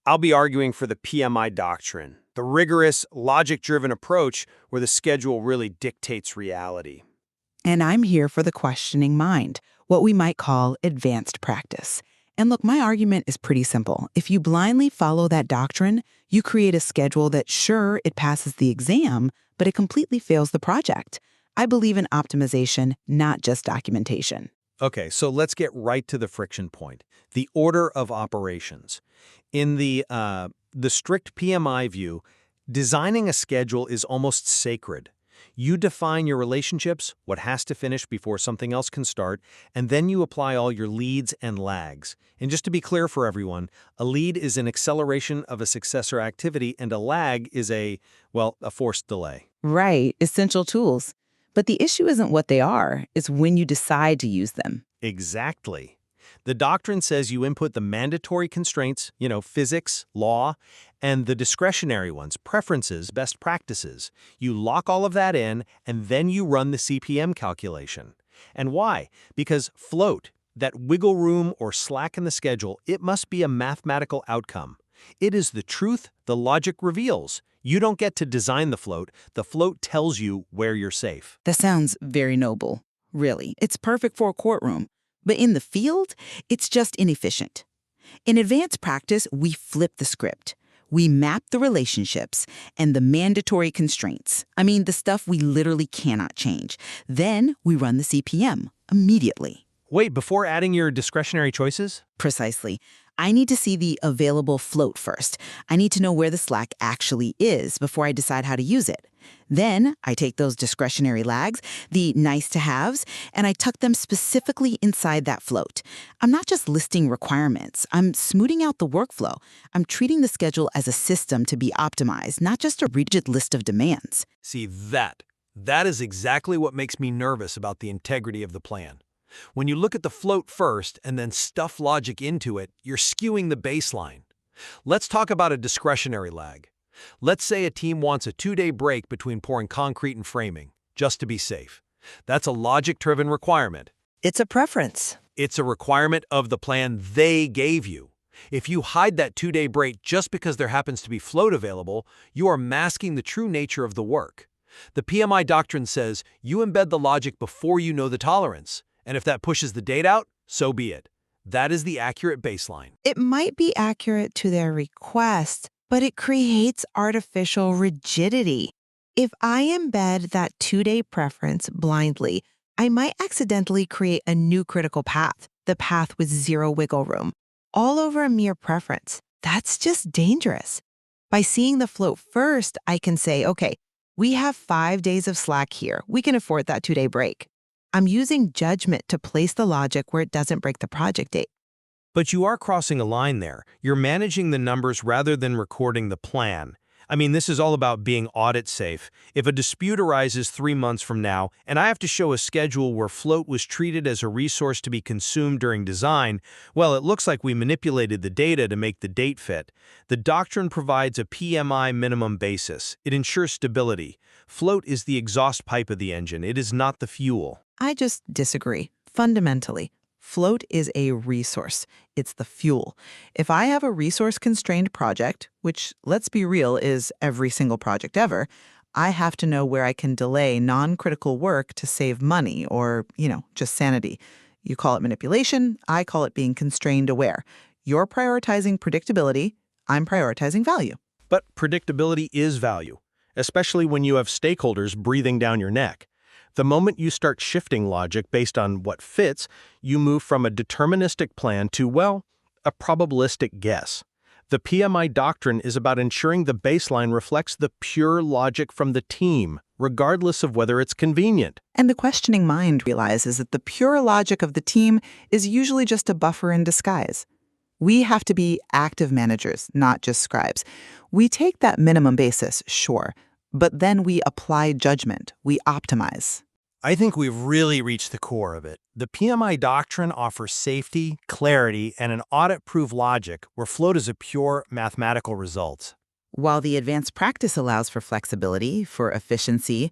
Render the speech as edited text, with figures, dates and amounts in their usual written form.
I'll be arguing for the PMI Doctrine, the rigorous, logic-driven approach where the schedule really dictates reality. And I'm here for the questioning mind, what we might call advanced practice. And look, my argument is pretty simple. If you blindly follow that doctrine, you create a schedule that, sure, it passes the exam, but it completely fails the project. I believe in optimization, not just documentation. Okay, so let's get right to the friction point, the order of operations. In the strict PMI view, designing a schedule is almost sacred. You define your relationships, what has to finish before something else can start, and then you apply all your leads and lags. And just to be clear for everyone, a lead is an acceleration of a successor activity, and a lag is a forced delay. Right, essential tools. But the issue isn't what they are, it's when you decide to use them. Exactly. The doctrine says you input the mandatory constraints, physics, law, and the discretionary ones, preferences, best practices. You lock all of that in, and then you run the CPM calculation. And why? Because float, that wiggle room or slack in the schedule, it must be a mathematical outcome. It is the truth the logic reveals. You don't get to design the float tells you where you're safe. That sounds very noble. Really, it's perfect for a courtroom. But in the field, it's just inefficient. In advanced practice, we flip the script. We map the relationships and the mandatory constraints. I mean, the stuff we literally cannot change. Then we run the CPM immediately. Wait, before adding your discretionary choices? Precisely. I need to see the available float first. I need to know where the slack actually is before I decide how to use it. Then I take those discretionary lags, the nice-to-haves, and I tuck them specifically inside that float. I'm not just listing requirements. I'm smoothing out the workflow. I'm treating the schedule as a system to be optimized, not just a rigid list of demands. See, that is exactly what makes me nervous about the integrity of the plan. When you look at the float first and then stuff logic into it, you're skewing the baseline. Let's talk about a discretionary lag. Let's say a team wants a 2-day break between pouring concrete and framing, just to be safe. That's a logic-driven requirement. It's a preference. It's a requirement of the plan they gave you. If you hide that 2-day break just because there happens to be float available, you are masking the true nature of the work. The PMI doctrine says you embed the logic before you know the tolerance. And if that pushes the date out, so be it. That is the accurate baseline. It might be accurate to their request, but it creates artificial rigidity. If I embed that 2-day preference blindly, I might accidentally create a new critical path, the path with zero wiggle room, all over a mere preference. That's just dangerous. By seeing the float first, I can say, okay, we have 5 days of slack here. We can afford that 2-day break. I'm using judgment to place the logic where it doesn't break the project date. But you are crossing a line there. You're managing the numbers rather than recording the plan. I mean, this is all about being audit-safe. If a dispute arises 3 months from now, and I have to show a schedule where float was treated as a resource to be consumed during design, well, it looks like we manipulated the data to make the date fit. The doctrine provides a PMI minimum basis. It ensures stability. Float is the exhaust pipe of the engine. It is not the fuel. I just disagree. Fundamentally, float is a resource. It's the fuel. If I have a resource-constrained project, which, let's be real, is every single project ever, I have to know where I can delay non-critical work to save money or, just sanity. You call it manipulation. I call it being constrained aware. You're prioritizing predictability. I'm prioritizing value. But predictability is value, especially when you have stakeholders breathing down your neck. The moment you start shifting logic based on what fits, you move from a deterministic plan to, a probabilistic guess. The PMI doctrine is about ensuring the baseline reflects the pure logic from the team, regardless of whether it's convenient. And the questioning mind realizes that the pure logic of the team is usually just a buffer in disguise. We have to be active managers, not just scribes. We take that minimum basis, sure, but then we apply judgment. We optimize. I think we've really reached the core of it. The PMI doctrine offers safety, clarity, and an audit-proof logic where float is a pure mathematical result. While the advanced practice allows for flexibility, for efficiency,